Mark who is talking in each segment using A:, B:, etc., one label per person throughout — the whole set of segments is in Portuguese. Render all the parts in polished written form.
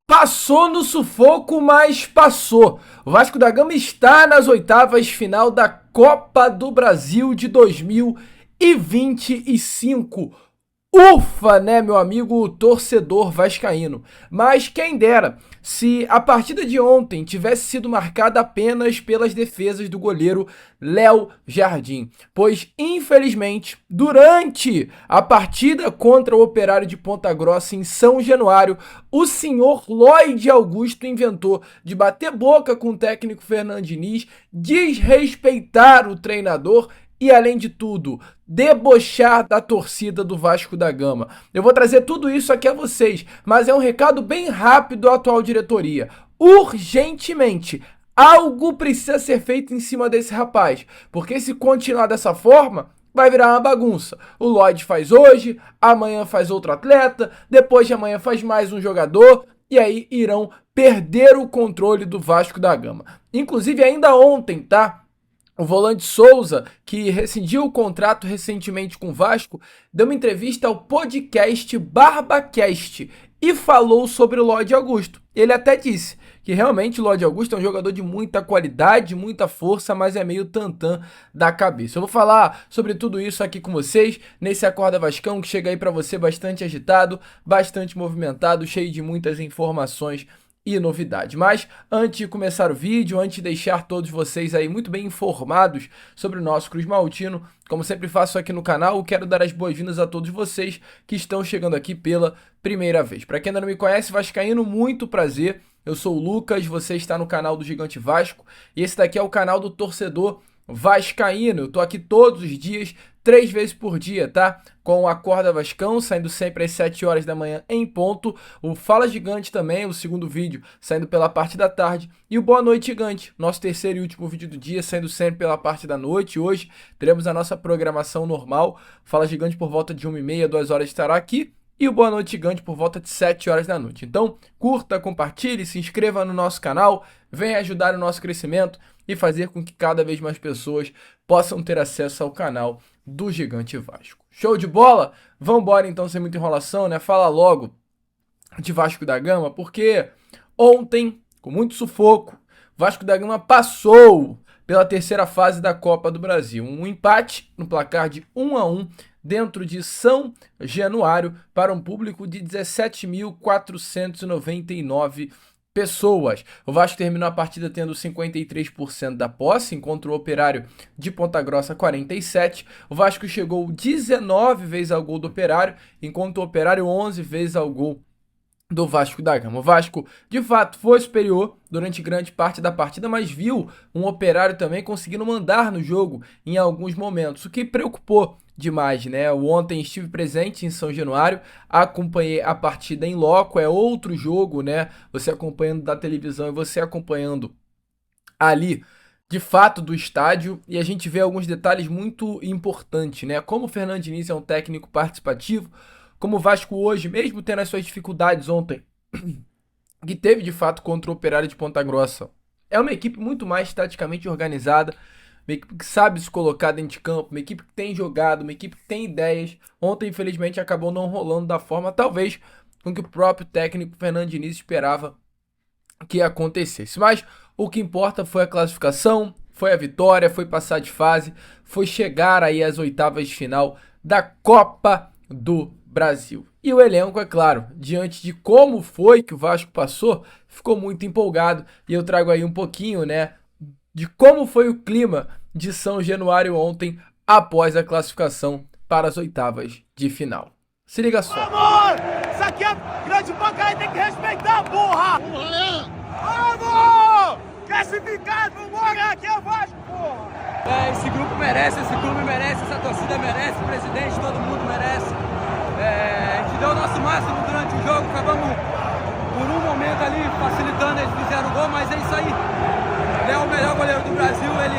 A: Passou no sufoco, mas passou. O Vasco da Gama está nas oitavas final da Copa do Brasil de 2025. Ufa, né, meu amigo torcedor vascaíno? Mas quem dera se a partida de ontem tivesse sido marcada apenas pelas defesas do goleiro Léo Jardim, pois infelizmente, durante a partida contra o Operário de Ponta Grossa em São Januário, o senhor Lloyd Augusto inventou de bater boca com o técnico Fernando Diniz, desrespeitar o treinador e, além de tudo, debochar da torcida do Vasco da Gama. Eu vou trazer tudo isso aqui a vocês, mas é um recado bem rápido à atual diretoria. Urgentemente, algo precisa ser feito em cima desse rapaz, porque se continuar dessa forma, vai virar uma bagunça. O Lloyd faz hoje, amanhã faz outro atleta, depois de amanhã faz mais um jogador, e aí irão perder o controle do Vasco da Gama. Inclusive, ainda ontem, tá? O volante Souza, que rescindiu o contrato recentemente com o Vasco, deu uma entrevista ao podcast BarbaCast e falou sobre o Lloyd Augusto. Ele até disse que realmente o Lloyd Augusto é um jogador de muita qualidade, muita força, mas é meio tantã da cabeça. Eu vou falar sobre tudo isso aqui com vocês, nesse Acorda Vascão, que chega aí para você bastante agitado, bastante movimentado, cheio de muitas informações e novidade. Mas antes de começar o vídeo, antes de deixar todos vocês aí muito bem informados sobre o nosso Cruz Maltino, como sempre faço aqui no canal, quero dar as boas-vindas a todos vocês que estão chegando aqui pela primeira vez. Para quem ainda não me conhece, vascaíno, muito prazer. Eu sou o Lucas, você está no canal do Gigante Vasco e esse daqui é o canal do torcedor vascaíno. Eu tô aqui todos os dias, 3 vezes por dia, tá? Com o Acorda Vascão, saindo sempre às 7 horas da manhã em ponto. O Fala Gigante também, o segundo vídeo, saindo pela parte da tarde. E o Boa Noite Gigante, nosso terceiro e último vídeo do dia, saindo sempre pela parte da noite. Hoje teremos a nossa programação normal. Fala Gigante por volta de 1h30, 2 horas estará aqui. E o Boa Noite Gigante por volta de 7 horas da noite. Então, curta, compartilhe, se inscreva no nosso canal, venha ajudar o nosso crescimento e fazer com que cada vez mais pessoas possam ter acesso ao canal do Gigante Vasco. Show de bola? Vambora então, sem muita enrolação, né? Fala logo de Vasco da Gama, porque ontem, com muito sufoco, Vasco da Gama passou pela terceira fase da Copa do Brasil. Um empate no placar de 1-1 dentro de São Januário para um público de 17.499 pessoas. O Vasco terminou a partida tendo 53% da posse, enquanto o Operário de Ponta Grossa 47%. O Vasco chegou 19 vezes ao gol do Operário, enquanto o Operário 11 vezes ao gol do Vasco da Gama. O Vasco, de fato, foi superior durante grande parte da partida, mas viu um Operário também conseguindo mandar no jogo em alguns momentos, o que preocupou demais, né? Ontem estive presente em São Januário, acompanhei a partida em loco, é outro jogo, né? Você acompanhando da televisão e você acompanhando ali de fato do estádio, e a gente vê alguns detalhes muito importantes, né? Como o Fernando Diniz é um técnico participativo, como o Vasco hoje, mesmo tendo as suas dificuldades ontem, que teve de fato contra o Operário de Ponta Grossa, é uma equipe muito mais taticamente organizada, uma equipe que sabe se colocar dentro de campo, uma equipe que tem jogado, uma equipe que tem ideias. Ontem, infelizmente, acabou não rolando da forma, talvez, com que o próprio técnico Fernando Diniz esperava que acontecesse. Mas o que importa foi a classificação, foi a vitória, foi passar de fase, foi chegar aí às oitavas de final da Copa do Brasil. E o elenco, é claro, diante de como foi que o Vasco passou, ficou muito empolgado. E eu trago aí um pouquinho, né, de como foi o clima de São Januário ontem, após a classificação para as oitavas de final. Se liga só.
B: Vamos! Isso aqui é grande banca aí, tem que respeitar, porra! Vamos! Classificado, vambora! Aqui é o Vasco, porra!
C: Esse grupo merece, esse clube merece, essa torcida merece, o presidente, todo mundo merece. A gente deu o nosso máximo durante o jogo, acabamos por um momento ali facilitando, eles fizeram o gol, mas é isso aí. Ele é o melhor goleiro do Brasil, ele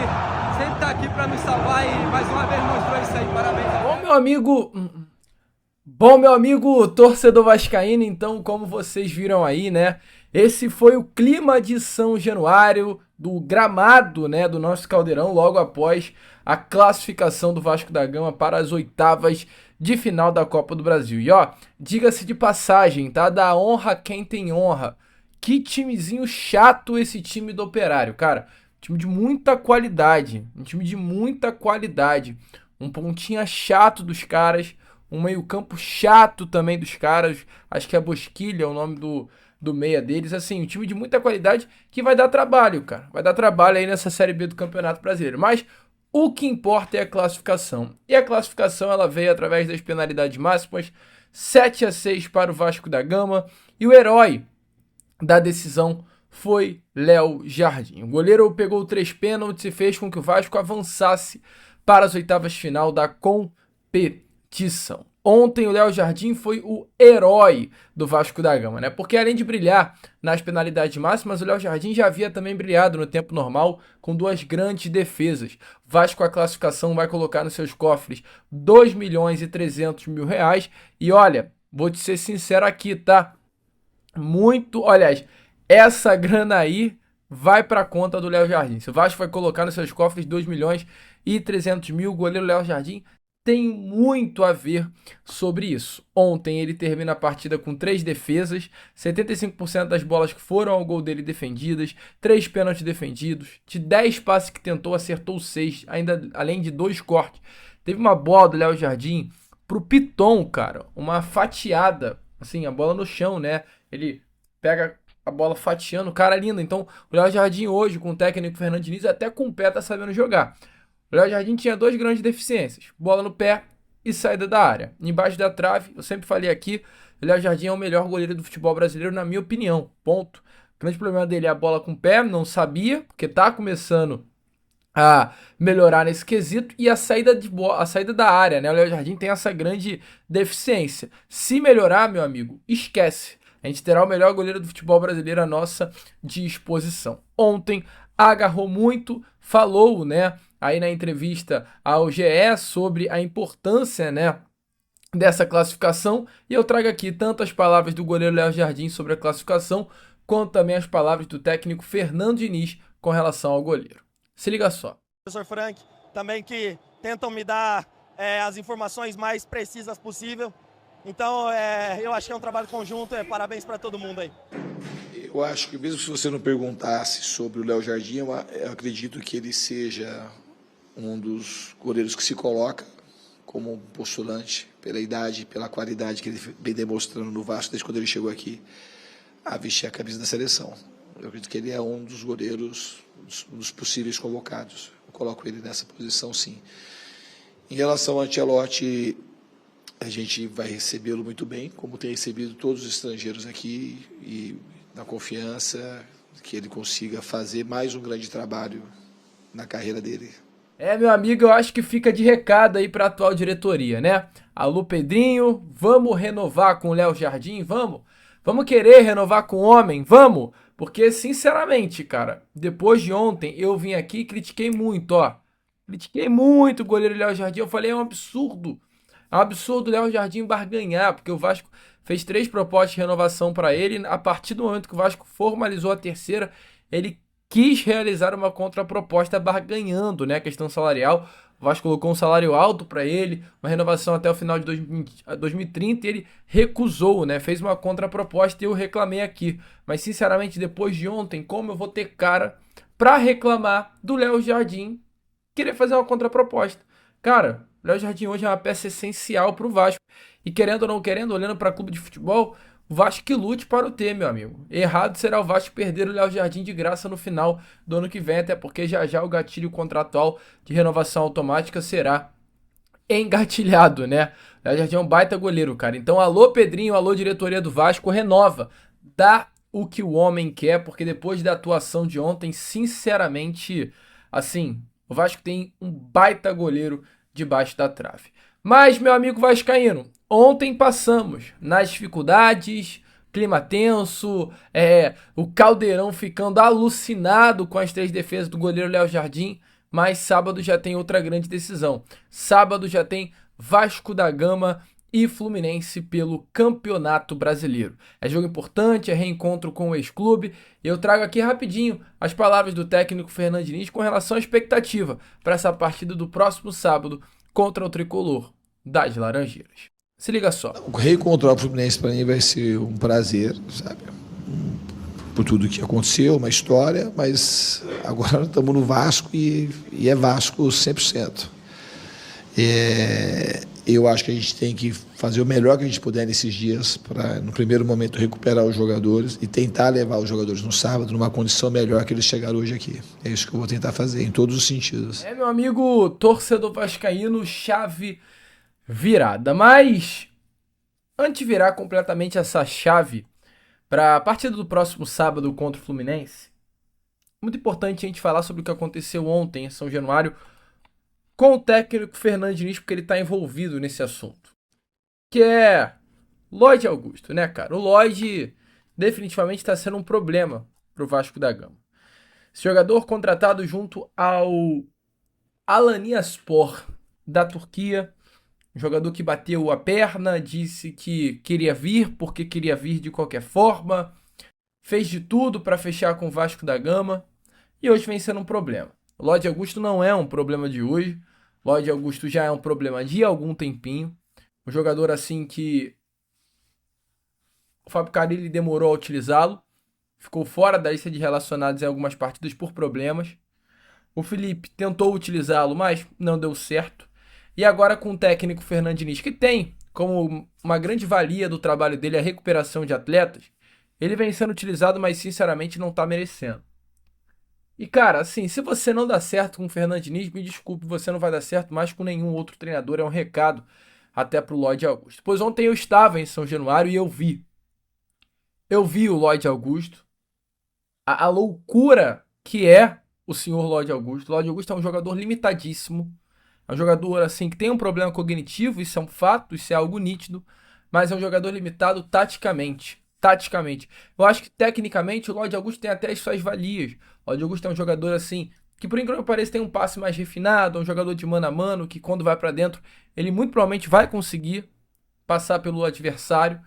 C: sempre tá aqui pra nos salvar e mais uma vez mostrou isso aí, parabéns.
A: Bom, meu amigo torcedor vascaíno, então, como vocês viram aí, né, esse foi o clima de São Januário, do gramado, né, do nosso Caldeirão, logo após a classificação do Vasco da Gama para as oitavas de final da Copa do Brasil. E ó, diga-se de passagem, tá, da honra quem tem honra. Que timezinho chato esse time do Operário, cara. Time de muita qualidade. Um time de muita qualidade. Um pontinha chato dos caras. Um meio-campo chato também dos caras. Acho que é Bosquilha é o nome do meia deles. Assim, um time de muita qualidade que vai dar trabalho, cara. Vai dar trabalho aí nessa Série B do Campeonato Brasileiro. Mas o que importa é a classificação. E a classificação ela veio através das penalidades máximas. 7-6 para o Vasco da Gama. E o herói da decisão foi Léo Jardim. O goleiro pegou 3 pênaltis e fez com que o Vasco avançasse para as oitavas de final da competição. Ontem o Léo Jardim foi o herói do Vasco da Gama, né? Porque além de brilhar nas penalidades máximas, o Léo Jardim já havia também brilhado no tempo normal com 2 grandes defesas. O Vasco a classificação vai colocar nos seus cofres 2.300.000 reais. E olha, vou te ser sincero aqui, tá? Aliás, essa grana aí vai para a conta do Léo Jardim. Se o Vasco vai colocar nos seus cofres 2.300.000, o goleiro Léo Jardim tem muito a ver sobre isso. Ontem ele termina a partida com 3 defesas, 75% das bolas que foram ao gol dele defendidas, 3 pênaltis defendidos, de 10 passes que tentou, acertou 6, ainda além de 2 cortes. Teve uma bola do Léo Jardim pro Piton, cara, uma fatiada, assim, a bola no chão, né? Ele pega a bola fatiando, cara lindo. Então, o Léo Jardim hoje, com o técnico Fernando Diniz, até com o pé tá sabendo jogar. O Léo Jardim tinha 2 grandes deficiências, bola no pé e saída da área. Embaixo da trave, eu sempre falei aqui, o Léo Jardim é o melhor goleiro do futebol brasileiro, na minha opinião, ponto. O grande problema dele é a bola com o pé, não sabia, porque tá começando a melhorar nesse quesito, e a saída da área, né? O Léo Jardim tem essa grande deficiência. Se melhorar, meu amigo, esquece. A gente terá o melhor goleiro do futebol brasileiro à nossa disposição. Ontem agarrou muito, falou, né, aí na entrevista ao GE sobre a importância, né, dessa classificação, e eu trago aqui tanto as palavras do goleiro Léo Jardim sobre a classificação, quanto também as palavras do técnico Fernando Diniz com relação ao goleiro. Se liga só.
D: Professor Frank, também que tentam me dar as informações mais precisas possível. Então, eu acho que é um trabalho conjunto, parabéns para todo mundo aí.
E: Eu acho que mesmo se você não perguntasse sobre o Léo Jardim, eu acredito que ele seja um dos goleiros que se coloca como um postulante pela idade, pela qualidade que ele vem demonstrando no Vasco desde quando ele chegou aqui a vestir a camisa da seleção. Eu acredito que ele é um dos goleiros, um dos possíveis convocados. Eu coloco ele nessa posição, sim. Em relação ao Ancelotti, a gente vai recebê-lo muito bem, como tem recebido todos os estrangeiros aqui, e na confiança que ele consiga fazer mais um grande trabalho na carreira dele.
A: Meu amigo, eu acho que fica de recado aí para a atual diretoria, né? Alô, Pedrinho, vamos renovar com o Léo Jardim? Vamos? Vamos querer renovar com o homem? Vamos? Porque, sinceramente, cara, depois de ontem eu vim aqui e critiquei muito, ó. Critiquei muito o goleiro Léo Jardim. Eu falei, é um absurdo. É um absurdo o Léo Jardim barganhar, porque o Vasco fez 3 propostas de renovação para ele. A partir do momento que o Vasco formalizou a terceira, ele quis realizar uma contraproposta barganhando, né, a questão salarial. O Vasco colocou um salário alto para ele, uma renovação até o final de 2030, e ele recusou, né, fez uma contraproposta e eu reclamei aqui. Mas, sinceramente, depois de ontem, como eu vou ter cara para reclamar do Léo Jardim querer fazer uma contraproposta? Cara, o Léo Jardim hoje é uma peça essencial para o Vasco. E querendo ou não querendo, olhando para clube de futebol, o Vasco que lute para o ter, meu amigo. Errado será o Vasco perder o Léo Jardim de graça no final do ano que vem, até porque já o gatilho contratual de renovação automática será engatilhado, né? O Léo Jardim é um baita goleiro, cara. Então, alô Pedrinho, alô diretoria do Vasco, renova. Dá o que o homem quer, porque depois da atuação de ontem, sinceramente, assim, o Vasco tem um baita goleiro debaixo da trave. Mas, meu amigo vascaíno, ontem passamos nas dificuldades, clima tenso, o Caldeirão ficando alucinado com as 3 defesas do goleiro Léo Jardim, mas sábado já tem outra grande decisão. Sábado já tem Vasco da Gama e Fluminense pelo Campeonato Brasileiro. É jogo importante, é reencontro com o ex-clube. Eu trago aqui rapidinho as palavras do técnico Fernando Diniz com relação à expectativa para essa partida do próximo sábado contra o Tricolor das Laranjeiras. Se liga só.
E: Reencontrar o Fluminense para mim vai ser um prazer, sabe? por tudo que aconteceu, uma história, mas agora estamos no Vasco e é Vasco 100%. Eu acho que a gente tem que fazer o melhor que a gente puder nesses dias para, no primeiro momento, recuperar os jogadores e tentar levar os jogadores no sábado numa condição melhor que eles chegaram hoje aqui. É isso que eu vou tentar fazer, em todos os sentidos.
A: Meu amigo torcedor vascaíno, chave virada. Mas, antes de virar completamente essa chave para a partida do próximo sábado contra o Fluminense, muito importante a gente falar sobre o que aconteceu ontem em São Januário com o técnico Fernando Diniz, porque ele está envolvido nesse assunto. Que é Lloyd Augusto, né, cara? O Lloyd definitivamente está sendo um problema pro Vasco da Gama. Esse jogador contratado junto ao Alanyaspor da Turquia, um jogador que bateu a perna, disse que queria vir porque queria vir de qualquer forma, fez de tudo para fechar com o Vasco da Gama e hoje vem sendo um problema. O Lloyd Augusto não é um problema de hoje, o Lloyd Augusto já é um problema de algum tempinho. Um jogador assim que o Fábio Carille demorou a utilizá-lo, ficou fora da lista de relacionados em algumas partidas por problemas. O Felipe tentou utilizá-lo, mas não deu certo. E agora com o técnico Fernando Diniz, que tem como uma grande valia do trabalho dele a recuperação de atletas, ele vem sendo utilizado, mas sinceramente não tá merecendo. E cara, assim, se você não dá certo com o Fernando Diniz, me desculpe, você não vai dar certo mais com nenhum outro treinador, é um recado até pro Lloyd Augusto. Pois ontem eu estava em São Januário e eu vi o Lloyd Augusto, a loucura que é o senhor Lloyd Augusto. O Lloyd Augusto é um jogador limitadíssimo, é um jogador assim que tem um problema cognitivo, isso é um fato, isso é algo nítido, mas é um jogador limitado taticamente. Eu acho que tecnicamente o Lloyd Augusto tem até as suas valias. O Lloyd Augusto é um jogador assim que, por incrível que pareça, tem um passe mais refinado, é um jogador de mano a mano que quando vai pra dentro ele muito provavelmente vai conseguir passar pelo adversário.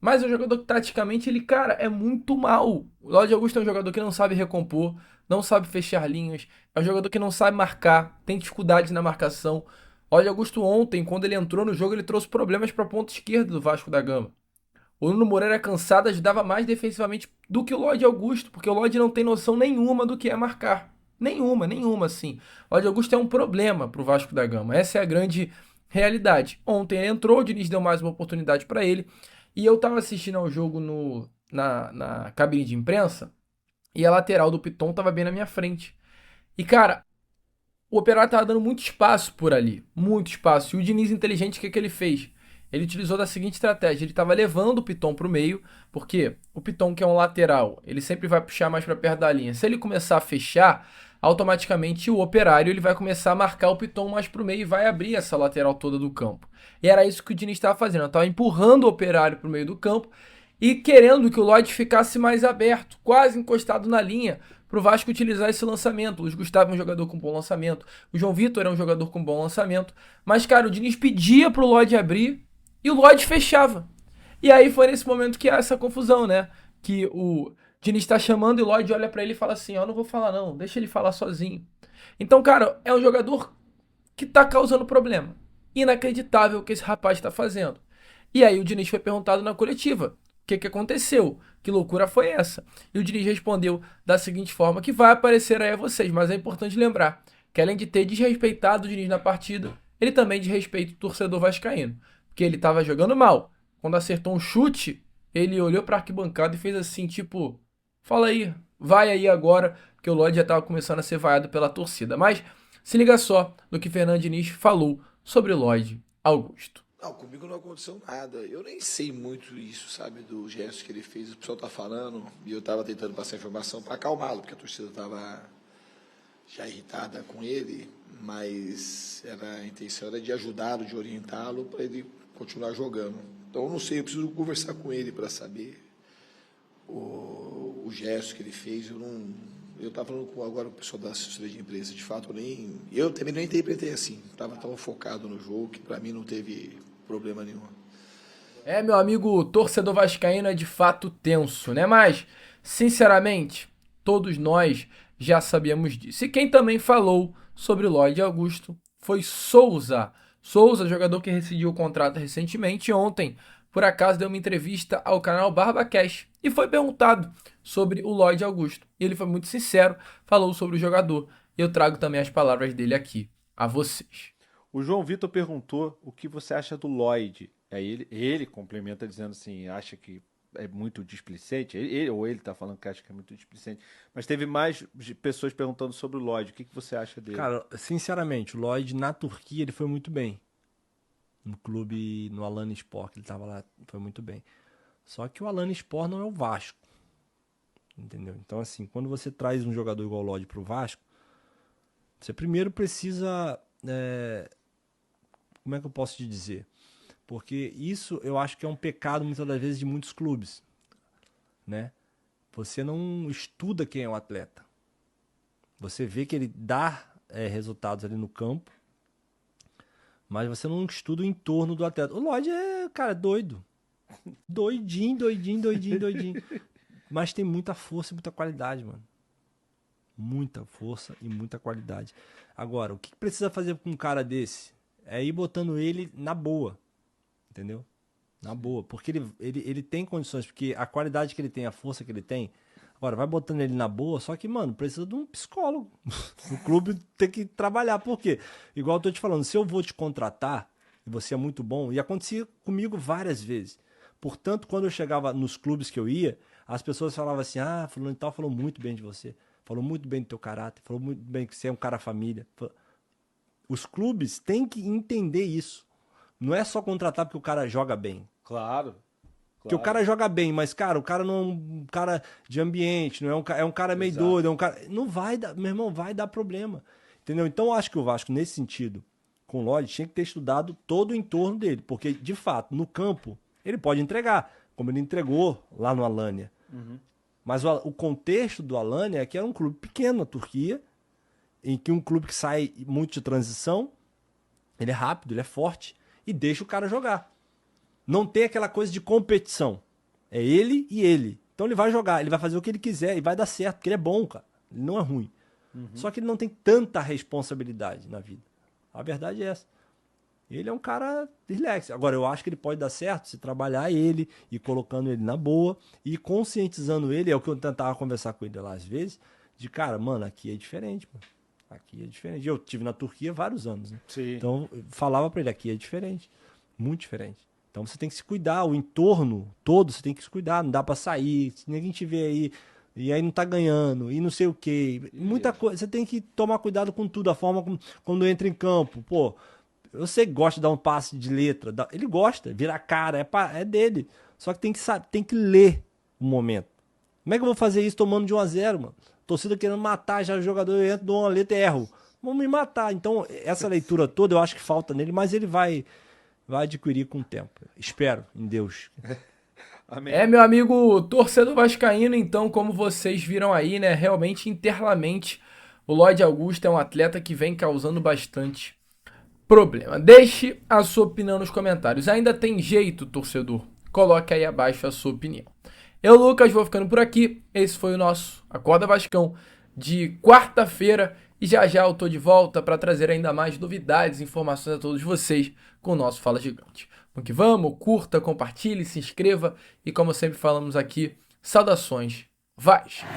A: Mas é um jogador que taticamente ele, cara, é muito mal. O Lloyd Augusto é um jogador que não sabe recompor, não sabe fechar linhas, é um jogador que não sabe marcar, tem dificuldade na marcação. O Lloyd Augusto ontem, quando ele entrou no jogo, ele trouxe problemas para a ponta esquerda do Vasco da Gama. O Nuno Moreira cansado ajudava mais defensivamente do que o Lloyd Augusto, porque o Lloyd não tem noção nenhuma do que é marcar. Nenhuma, assim. O Lloyd Augusto é um problema pro Vasco da Gama. Essa é a grande realidade. Ontem ele entrou, o Diniz deu mais uma oportunidade para ele. E eu tava assistindo ao jogo na cabine de imprensa e a lateral do Piton tava bem na minha frente. E, cara, o Operário tava dando muito espaço por ali. Muito espaço. E o Diniz, inteligente, o que ele fez? Ele utilizou da seguinte estratégia. Ele tava levando o Piton pro meio, porque o Piton, que é um lateral, ele sempre vai puxar mais para perto da linha. Se ele começar a fechar, automaticamente o Operário ele vai começar a marcar o Piton mais pro meio e vai abrir essa lateral toda do campo. E era isso que o Diniz estava fazendo. Estava empurrando o Operário pro meio do campo e querendo que o Lloyd ficasse mais aberto, quase encostado na linha, pro Vasco utilizar esse lançamento. O Luiz Gustavo é um jogador com bom lançamento, o João Vitor é um jogador com bom lançamento, mas, cara, o Diniz pedia pro Lloyd abrir e o Lloyd fechava. E aí foi nesse momento que há essa confusão, né? Que o Diniz tá chamando e o Lloyd olha pra ele e fala assim, ó, não vou falar não, deixa ele falar sozinho. Então, cara, é um jogador que tá causando problema. Inacreditável o que esse rapaz tá fazendo. E aí o Diniz foi perguntado na coletiva, o que aconteceu? Que loucura foi essa? E o Diniz respondeu da seguinte forma, que vai aparecer aí a vocês, mas é importante lembrar que além de ter desrespeitado o Diniz na partida, ele também desrespeita o torcedor vascaíno, porque ele tava jogando mal. Quando acertou um chute, ele olhou pra arquibancada e fez assim, tipo, fala aí, vai aí agora, porque o Lloyd já tava começando a ser vaiado pela torcida. Mas se liga só no que Fernando Diniz falou sobre o Lloyd Augusto.
E: Não, comigo não aconteceu nada. Eu nem sei muito isso, sabe, do gesto que ele fez. O pessoal tá falando e eu tava tentando passar informação para acalmá-lo, porque a torcida tava já irritada com ele, mas a intenção era de ajudá-lo, de orientá-lo para ele continuar jogando. Então eu não sei, eu preciso conversar com ele para saber o gesto que ele fez. Eu estava falando agora com o pessoal da assessoria de imprensa, de fato, eu também não interpretei assim. Estava tão focado no jogo que para mim não teve problema nenhum.
A: Meu amigo, torcedor vascaíno é de fato tenso, né? Mas, sinceramente, todos nós já sabíamos disso. E quem também falou sobre o Lloyd Augusto foi Souza. Souza, jogador que rescindiu o contrato recentemente, ontem, por acaso, deu uma entrevista ao canal BarbaCast e foi perguntado sobre o Lloyd Augusto. E ele foi muito sincero, falou sobre o jogador. E eu trago também as palavras dele aqui a vocês.
F: O João Vitor perguntou o que você acha do Lloyd. Aí ele complementa dizendo assim, acha que é muito displicente, ele tá falando que acha que é muito displicente, mas teve mais pessoas perguntando sobre o Lloyd. O que você acha dele?
G: Cara, sinceramente, o Lloyd na Turquia ele foi muito bem. No clube, no Alanyaspor, que ele tava lá, foi muito bem. Só que o Alanyaspor não é o Vasco. Entendeu? Então, assim, quando você traz um jogador igual o Lloyd pro Vasco, você primeiro precisa... como é que eu posso te dizer? Porque isso eu acho que é um pecado muitas das vezes de muitos clubes, né? Você não estuda quem é o atleta. Você vê que ele dá resultados ali no campo, mas você não estuda o entorno do atleta. O Lloyd é, cara, doido. Doidinho. Mas tem muita força e muita qualidade, mano. Muita força e muita qualidade. Agora, o que precisa fazer com um cara desse? É ir botando ele na boa. Entendeu? Na boa. Porque ele tem condições, porque a qualidade que ele tem, a força que ele tem. Agora, vai botando ele na boa, só que, mano, precisa de um psicólogo. O clube tem que trabalhar. Por quê? Igual eu tô te falando, se eu vou te contratar, e você é muito bom, e acontecia comigo várias vezes. Portanto, quando eu chegava nos clubes que eu ia, as pessoas falavam assim, fulano e tal falou muito bem de você. Falou muito bem do teu caráter, falou muito bem que você é um cara família. Os clubes têm que entender isso. Não é só contratar porque o cara joga bem.
F: Claro.
G: Porque o cara joga bem, mas, cara, o cara não é um cara de ambiente, não é um cara meio doido, é um cara... Não vai dar, meu irmão, vai dar problema. Entendeu? Então eu acho que o Vasco, nesse sentido, com o Lloyd, tinha que ter estudado todo o entorno dele. Porque, de fato, no campo, ele pode entregar, como ele entregou lá no Alanya.
F: Uhum.
G: Mas o contexto do Alanya é que era um clube pequeno na Turquia, em que um clube que sai muito de transição, ele é rápido, ele é forte, e deixa o cara jogar. Não tem aquela coisa de competição. É ele e ele. Então ele vai jogar, ele vai fazer o que ele quiser e vai dar certo, porque ele é bom, cara. Ele não é ruim. Uhum. Só que ele não tem tanta responsabilidade na vida. A verdade é essa. Ele é um cara relax. Agora, eu acho que ele pode dar certo se trabalhar ele e colocando ele na boa e conscientizando ele. É o que eu tentava conversar com ele lá às vezes. De, cara, mano, aqui é diferente, mano. Aqui é diferente. Eu tive na Turquia vários anos, né?
F: Sim.
G: Então, eu falava pra ele, aqui é diferente. Muito diferente. Então, você tem que se cuidar. O entorno todo, você tem que se cuidar. Não dá pra sair. Se ninguém te vê aí, e aí não tá ganhando, e não sei o quê. Muita coisa. Você tem que tomar cuidado com tudo. A forma como, quando entra em campo. Pô, eu sei que gosta de dar um passe de letra. Ele gosta, vira a cara, é dele. Só que tem que ler o momento. Como é que eu vou fazer isso tomando de 1-0, mano? Torcida querendo matar já o jogador, eu entro, dou uma letra e erro. Vão me matar. Então, essa leitura toda eu acho que falta nele, mas ele vai adquirir com o tempo. Espero, em Deus.
A: Amém. Meu amigo torcedor vascaíno, então, como vocês viram aí, né, realmente, internamente, o Lloyd Augusto é um atleta que vem causando bastante problema. Deixe a sua opinião nos comentários. Ainda tem jeito, torcedor? Coloque aí abaixo a sua opinião. Eu, Lucas, vou ficando por aqui. Esse foi o nosso Acorda Vascão de quarta-feira. E já eu tô de volta para trazer ainda mais novidades e informações a todos vocês com o nosso Fala Gigante. Vamos que vamos, curta, compartilhe, se inscreva. E como sempre falamos aqui, saudações vascaínas.